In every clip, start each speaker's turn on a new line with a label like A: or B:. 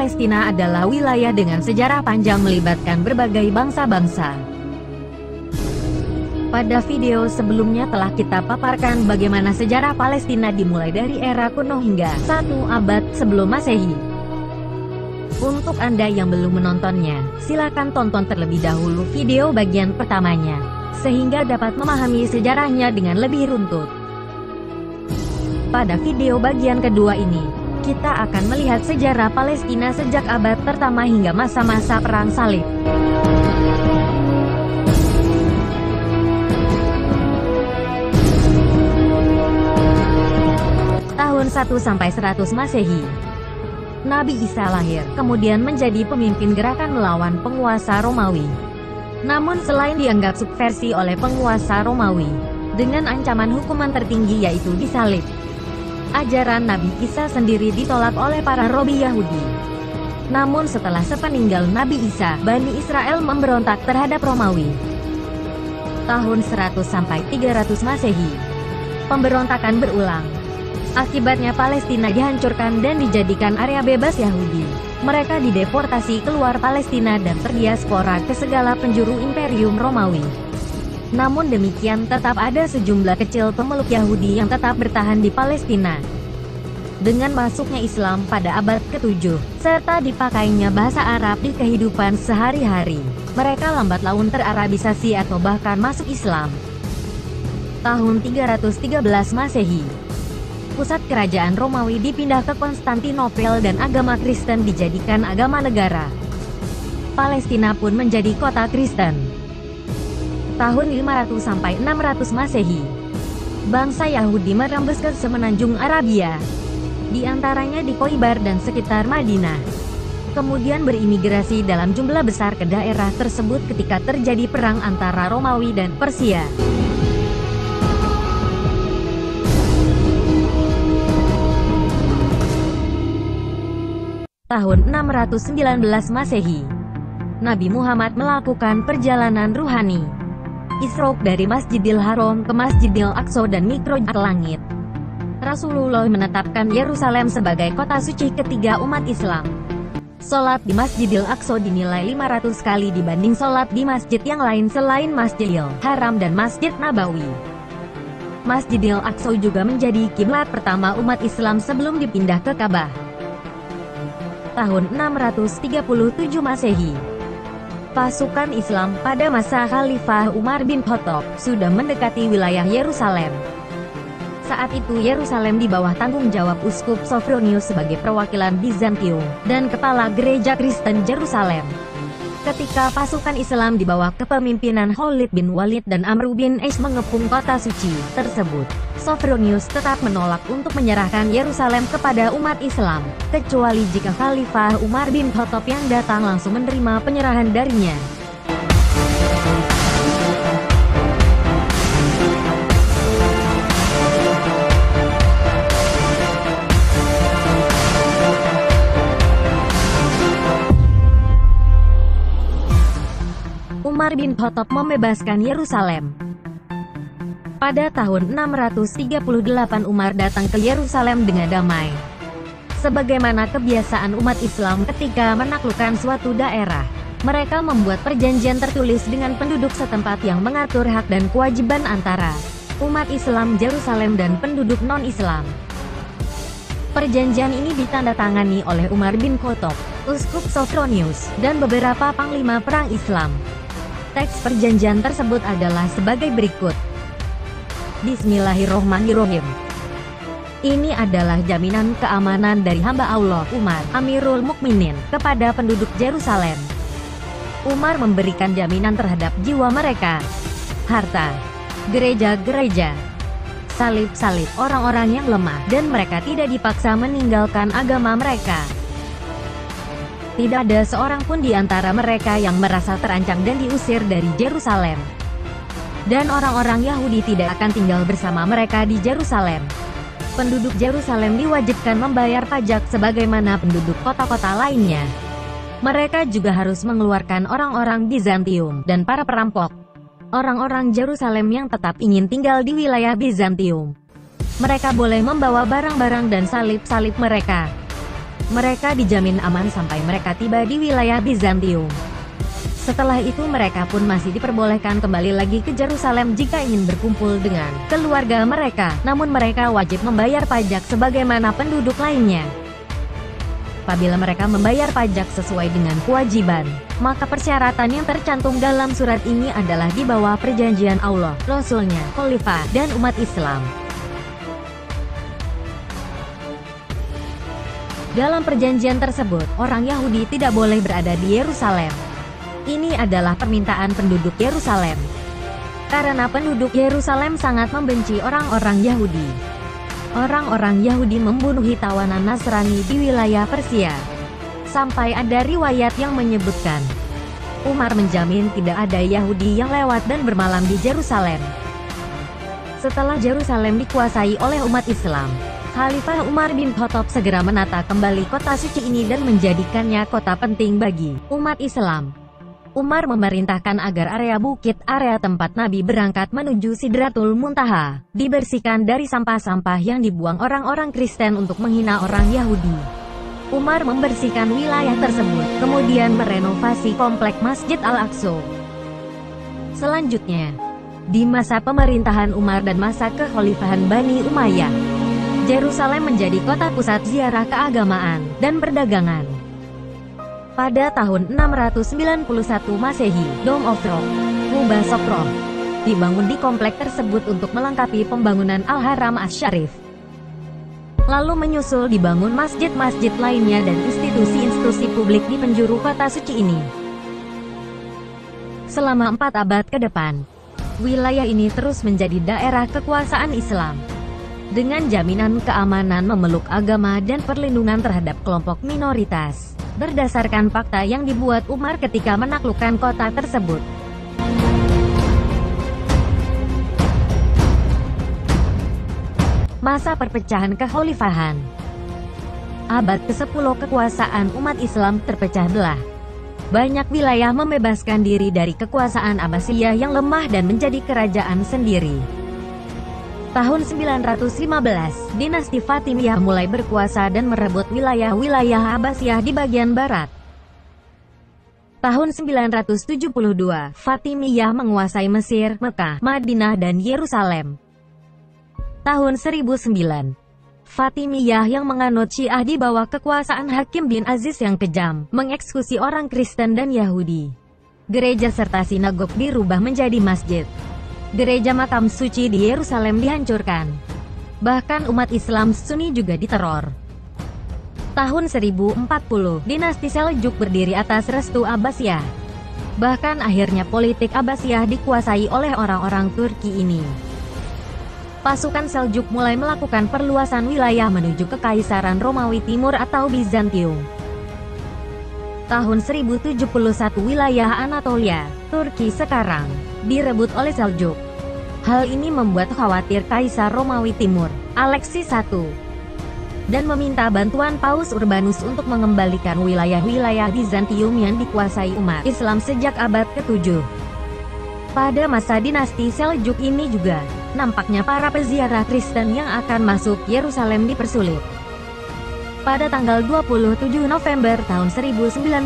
A: Palestina adalah wilayah dengan sejarah panjang melibatkan berbagai bangsa-bangsa. Pada video sebelumnya telah kita paparkan bagaimana sejarah Palestina dimulai dari era kuno hingga 1 abad sebelum Masehi. Untuk Anda yang belum menontonnya, silakan tonton terlebih dahulu video bagian pertamanya, sehingga dapat memahami sejarahnya dengan lebih runtut. Pada video bagian kedua ini, kita akan melihat sejarah Palestina sejak abad pertama hingga masa-masa Perang Salib. Tahun 1-100 Masehi, Nabi Isa lahir, kemudian menjadi pemimpin gerakan melawan penguasa Romawi. Namun selain dianggap subversi oleh penguasa Romawi, dengan ancaman hukuman tertinggi yaitu disalib, ajaran Nabi Isa sendiri ditolak oleh para Robi Yahudi. Namun setelah sepeninggal Nabi Isa, Bani Israel memberontak terhadap Romawi. Tahun 100-300 Masehi, pemberontakan berulang. Akibatnya Palestina dihancurkan dan dijadikan area bebas Yahudi. Mereka dideportasi keluar Palestina dan terdiaspora ke segala penjuru Imperium Romawi. Namun demikian tetap ada sejumlah kecil pemeluk Yahudi yang tetap bertahan di Palestina. Dengan masuknya Islam pada abad ke-7, serta dipakainya bahasa Arab di kehidupan sehari-hari, mereka lambat laun terarabisasi atau bahkan masuk Islam. Tahun 313 Masehi, pusat kerajaan Romawi dipindah ke Konstantinopel dan agama Kristen dijadikan agama negara. Palestina pun menjadi kota Kristen. Tahun 500-600 Masehi, bangsa Yahudi merembes ke semenanjung Arabia, di antaranya di Khoibar dan sekitar Madinah. Kemudian berimigrasi dalam jumlah besar ke daerah tersebut ketika terjadi perang antara Romawi dan Persia. Tahun 619 Masehi, Nabi Muhammad melakukan perjalanan ruhani, Isra dari Masjidil Haram ke Masjidil Aqsa dan Mi'raj ke langit. Rasulullah menetapkan Yerusalem sebagai kota suci ketiga umat Islam. Salat di Masjidil Aqsa dinilai 500 kali dibanding salat di masjid yang lain selain Masjidil Haram dan Masjid Nabawi. Masjidil Aqsa juga menjadi kiblat pertama umat Islam sebelum dipindah ke Ka'bah. Tahun 637 Masehi, pasukan Islam pada masa Khalifah Umar bin Khattab sudah mendekati wilayah Yerusalem. Saat itu Yerusalem di bawah tanggung jawab Uskup Sophronius sebagai perwakilan Bizantium dan kepala gereja Kristen Yerusalem. Ketika pasukan Islam di bawah kepemimpinan Khalid bin Walid dan Amr bin As mengepung kota suci tersebut, Sophronius tetap menolak untuk menyerahkan Yerusalem kepada umat Islam, kecuali jika Khalifah Umar bin Khattab yang datang langsung menerima penyerahan darinya. Umar bin Khattab membebaskan Yerusalem. Pada tahun 638 Umar datang ke Yerusalem dengan damai. Sebagaimana kebiasaan umat Islam ketika menaklukkan suatu daerah, mereka membuat perjanjian tertulis dengan penduduk setempat yang mengatur hak dan kewajiban antara umat Islam Yerusalem dan penduduk non-Islam. Perjanjian ini ditandatangani oleh Umar bin Khattab, Uskup Sophronius, dan beberapa panglima perang Islam. Teks perjanjian tersebut adalah sebagai berikut. Bismillahirrohmanirrohim. Ini adalah jaminan keamanan dari hamba Allah, Umar, Amirul Mukminin, kepada penduduk Yerusalem. Umar memberikan jaminan terhadap jiwa mereka, harta, gereja-gereja, salib-salib orang-orang yang lemah, dan mereka tidak dipaksa meninggalkan agama mereka. Tidak ada seorang pun di antara mereka yang merasa terancam dan diusir dari Yerusalem. Dan orang-orang Yahudi tidak akan tinggal bersama mereka di Yerusalem. Penduduk Yerusalem diwajibkan membayar pajak sebagaimana penduduk kota-kota lainnya. Mereka juga harus mengeluarkan orang-orang Bizantium dan para perampok. Orang-orang Yerusalem yang tetap ingin tinggal di wilayah Bizantium, mereka boleh membawa barang-barang dan salib-salib mereka. Mereka dijamin aman sampai mereka tiba di wilayah Bizantium. Setelah itu mereka pun masih diperbolehkan kembali lagi ke Yerusalem jika ingin berkumpul dengan keluarga mereka, namun mereka wajib membayar pajak sebagaimana penduduk lainnya. Apabila mereka membayar pajak sesuai dengan kewajiban, maka persyaratan yang tercantum dalam surat ini adalah di bawah perjanjian Allah, Rasulnya, Khalifah, dan umat Islam. Dalam perjanjian tersebut, orang Yahudi tidak boleh berada di Yerusalem. Ini adalah permintaan penduduk Yerusalem. Karena penduduk Yerusalem sangat membenci orang-orang Yahudi. Orang-orang Yahudi membunuhi tawanan Nasrani di wilayah Persia. Sampai ada riwayat yang menyebutkan, Umar menjamin tidak ada Yahudi yang lewat dan bermalam di Yerusalem. Setelah Yerusalem dikuasai oleh umat Islam, Khalifah Umar bin Khattab segera menata kembali kota suci ini dan menjadikannya kota penting bagi umat Islam. Umar memerintahkan agar area bukit, area tempat Nabi berangkat menuju Sidratul Muntaha, dibersihkan dari sampah-sampah yang dibuang orang-orang Kristen untuk menghina orang Yahudi. Umar membersihkan wilayah tersebut, kemudian merenovasi komplek Masjid Al-Aqsa. Selanjutnya, di masa pemerintahan Umar dan masa kekhalifahan Bani Umayyah, Yerusalem menjadi kota pusat ziarah keagamaan dan perdagangan. Pada tahun 691 Masehi, Dome of Rock, Kubah Sokroh, dibangun di komplek tersebut untuk melengkapi pembangunan Al-Haram Asy-Syarif. Lalu menyusul dibangun masjid-masjid lainnya dan institusi-institusi publik di penjuru kota suci ini. Selama 4 abad ke depan, wilayah ini terus menjadi daerah kekuasaan Islam, dengan jaminan keamanan memeluk agama dan perlindungan terhadap kelompok minoritas, berdasarkan fakta yang dibuat Umar ketika menaklukkan kota tersebut. Masa perpecahan kekhalifahan. Abad ke-10 kekuasaan umat Islam terpecah belah. Banyak wilayah membebaskan diri dari kekuasaan Abbasiyah yang lemah dan menjadi kerajaan sendiri. Tahun 915, dinasti Fatimiyah mulai berkuasa dan merebut wilayah-wilayah Abbasiyah di bagian barat. Tahun 972, Fatimiyah menguasai Mesir, Mekah, Madinah dan Yerusalem. Tahun 1009, Fatimiyah yang menganut Syiah di bawah kekuasaan Hakim bin Aziz yang kejam, mengeksekusi orang Kristen dan Yahudi. Gereja serta sinagog dirubah menjadi masjid. Gereja makam suci di Yerusalem dihancurkan. Bahkan umat Islam Sunni juga diteror. Tahun 1040, dinasti Seljuk berdiri atas restu Abbasiyah. Bahkan akhirnya politik Abbasiyah dikuasai oleh orang-orang Turki ini. Pasukan Seljuk mulai melakukan perluasan wilayah menuju ke Kekaisaran Romawi Timur atau Bizantium. Tahun 1071 wilayah Anatolia, Turki sekarang, direbut oleh Seljuk. Hal ini membuat khawatir Kaisar Romawi Timur, Alexis I, dan meminta bantuan Paus Urbanus untuk mengembalikan wilayah-wilayah Bizantium yang dikuasai umat Islam sejak abad ke-7. Pada masa dinasti Seljuk ini juga, nampaknya para peziarah Kristen yang akan masuk Yerusalem dipersulit. Pada tanggal 27 November tahun 1095,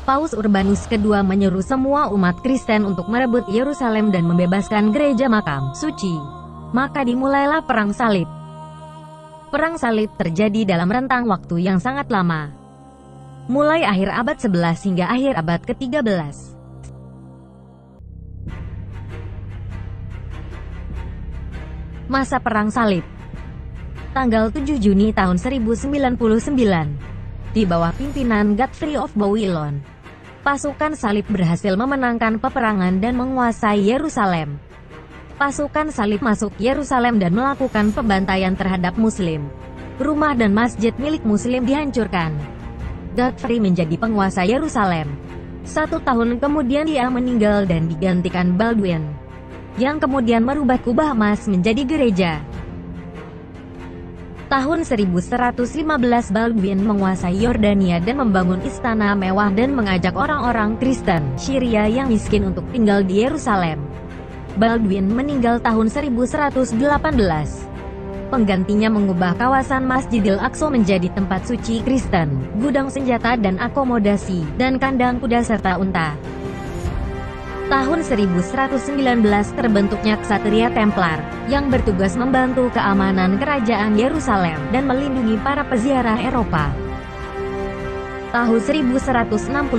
A: Paus Urbanus II menyuruh semua umat Kristen untuk merebut Yerusalem dan membebaskan gereja makam suci. Maka dimulailah Perang Salib. Perang Salib terjadi dalam rentang waktu yang sangat lama, mulai akhir abad 11 hingga akhir abad ke-13. Masa Perang Salib. Tanggal 7 Juni tahun 1099, di bawah pimpinan Godfrey of Bouillon, pasukan salib berhasil memenangkan peperangan dan menguasai Yerusalem. Pasukan salib masuk Yerusalem dan melakukan pembantaian terhadap Muslim. Rumah dan masjid milik Muslim dihancurkan. Godfrey menjadi penguasa Yerusalem. 1 tahun kemudian dia meninggal dan digantikan Baldwin, yang kemudian merubah kubah emas menjadi gereja. Tahun 1115 Baldwin menguasai Yordania dan membangun istana mewah dan mengajak orang-orang Kristen Syria yang miskin untuk tinggal di Yerusalem. Baldwin meninggal tahun 1118. penggantinya mengubah kawasan Masjidil Aqsa menjadi tempat suci Kristen, gudang senjata dan akomodasi, dan kandang kuda serta unta. Tahun 1119 terbentuknya Ksatria Templar, yang bertugas membantu keamanan kerajaan Yerusalem, dan melindungi para peziarah Eropa. Tahun 1169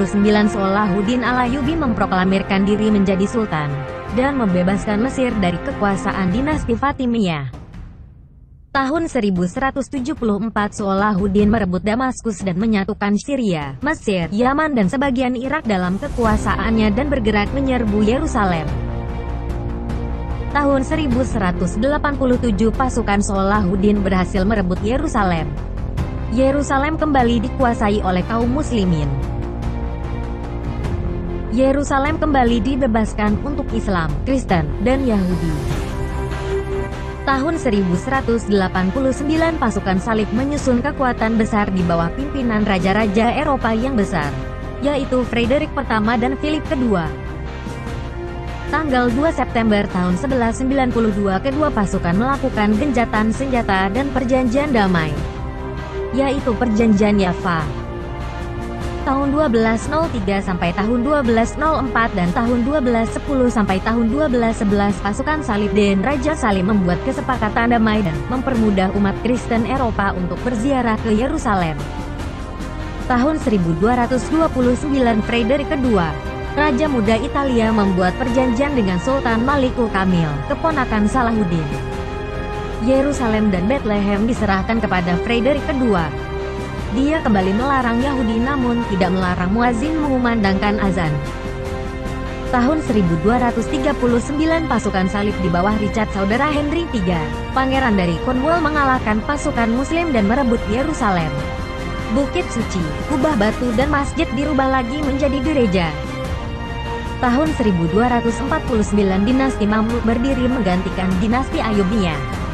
A: Salahuddin Alayubi memproklamirkan diri menjadi sultan, dan membebaskan Mesir dari kekuasaan dinasti Fatimiyah. Tahun 1174 Salahuddin merebut Damaskus dan menyatukan Syria, Mesir, Yaman dan sebagian Irak dalam kekuasaannya dan bergerak menyerbu Yerusalem. Tahun 1187 pasukan Salahuddin berhasil merebut Yerusalem. Yerusalem kembali dikuasai oleh kaum muslimin. Yerusalem kembali dibebaskan untuk Islam, Kristen, dan Yahudi. Tahun 1189 pasukan salib menyusun kekuatan besar di bawah pimpinan raja-raja Eropa yang besar, yaitu Frederick I dan Philip II. Tanggal 2 September tahun 1192 kedua pasukan melakukan gencatan senjata dan perjanjian damai, yaitu Perjanjian Yafa. Tahun 1203 sampai tahun 1204 dan tahun 1210 sampai tahun 1211 pasukan salib dan Raja Salim membuat kesepakatan damai dan mempermudah umat Kristen Eropa untuk berziarah ke Yerusalem. Tahun 1229 Frederick II, Raja Muda Italia membuat perjanjian dengan Sultan Malikul Kamil, keponakan Salahuddin. Yerusalem dan Bethlehem diserahkan kepada Frederick II. Dia kembali melarang Yahudi namun tidak melarang muazin mengumandangkan azan. Tahun 1239 pasukan salib di bawah Richard saudara Henry III, pangeran dari Cornwall mengalahkan pasukan muslim dan merebut Yerusalem. Bukit Suci, kubah batu dan masjid dirubah lagi menjadi gereja. Tahun 1249 dinasti Mamluk berdiri menggantikan dinasti Ayyubiyah.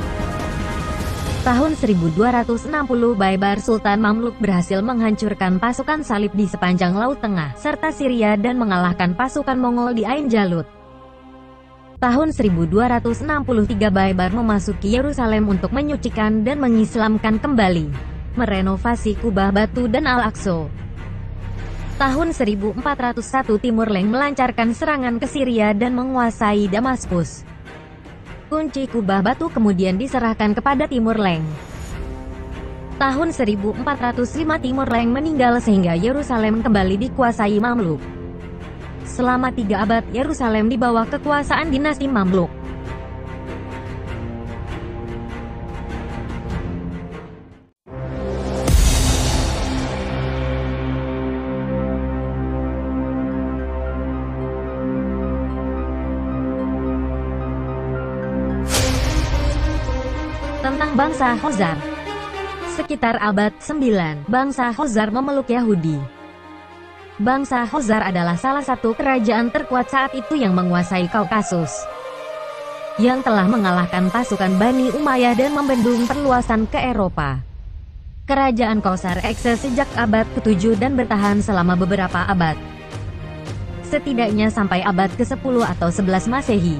A: Tahun 1260 Baybars Sultan Mamluk berhasil menghancurkan pasukan salib di sepanjang Laut Tengah, serta Syria dan mengalahkan pasukan Mongol di Ain Jalut. Tahun 1263 Baybar memasuki Yerusalem untuk menyucikan dan mengislamkan kembali, merenovasi kubah batu dan Al-Aqsa. Tahun 1401 Timur Leng melancarkan serangan ke Syria dan menguasai Damaskus. Kunci kubah batu kemudian diserahkan kepada Timur Leng. Tahun 1405 Timur Leng meninggal sehingga Yerusalem kembali dikuasai Mamluk. Selama 3 abad Yerusalem di bawah kekuasaan dinasti Mamluk. Tentang bangsa Khazar. Sekitar abad 9, bangsa Khazar memeluk Yahudi. Bangsa Khazar adalah salah satu kerajaan terkuat saat itu yang menguasai Kaukasus, yang telah mengalahkan pasukan Bani Umayyah dan membendung perluasan ke Eropa. Kerajaan Khazar eksis sejak abad ke-7 dan bertahan selama beberapa abad, setidaknya sampai abad ke-10 atau 11 Masehi.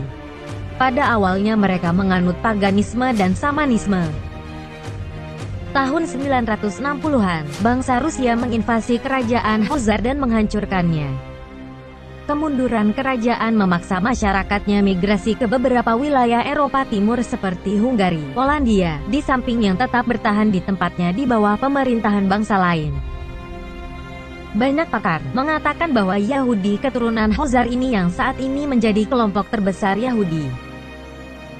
A: Pada awalnya mereka menganut paganisme dan samanisme. Tahun 960-an, bangsa Rusia menginvasi kerajaan Khazar dan menghancurkannya. Kemunduran kerajaan memaksa masyarakatnya migrasi ke beberapa wilayah Eropa Timur seperti Hungari, Polandia, di samping yang tetap bertahan di tempatnya di bawah pemerintahan bangsa lain. Banyak pakar mengatakan bahwa Yahudi keturunan Khazar ini yang saat ini menjadi kelompok terbesar Yahudi.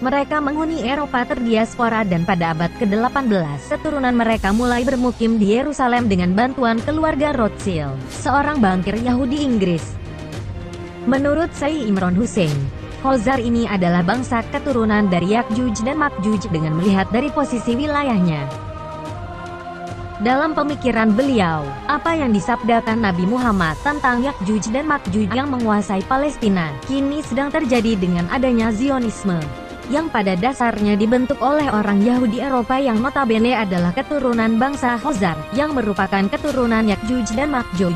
A: Mereka menghuni Eropa terdiaspora dan pada abad ke-18, keturunan mereka mulai bermukim di Yerusalem dengan bantuan keluarga Rothschild, seorang bankir Yahudi Inggris. Menurut Syekh Imran Hussein, Khazar ini adalah bangsa keturunan dari Yakjuj dan Makjuj dengan melihat dari posisi wilayahnya. Dalam pemikiran beliau, apa yang disabdakan Nabi Muhammad tentang Yakjuj dan Makjuj yang menguasai Palestina, kini sedang terjadi dengan adanya Zionisme, yang pada dasarnya dibentuk oleh orang Yahudi Eropa yang notabene adalah keturunan bangsa Khazar, yang merupakan keturunan Yakjuj dan Makjuj.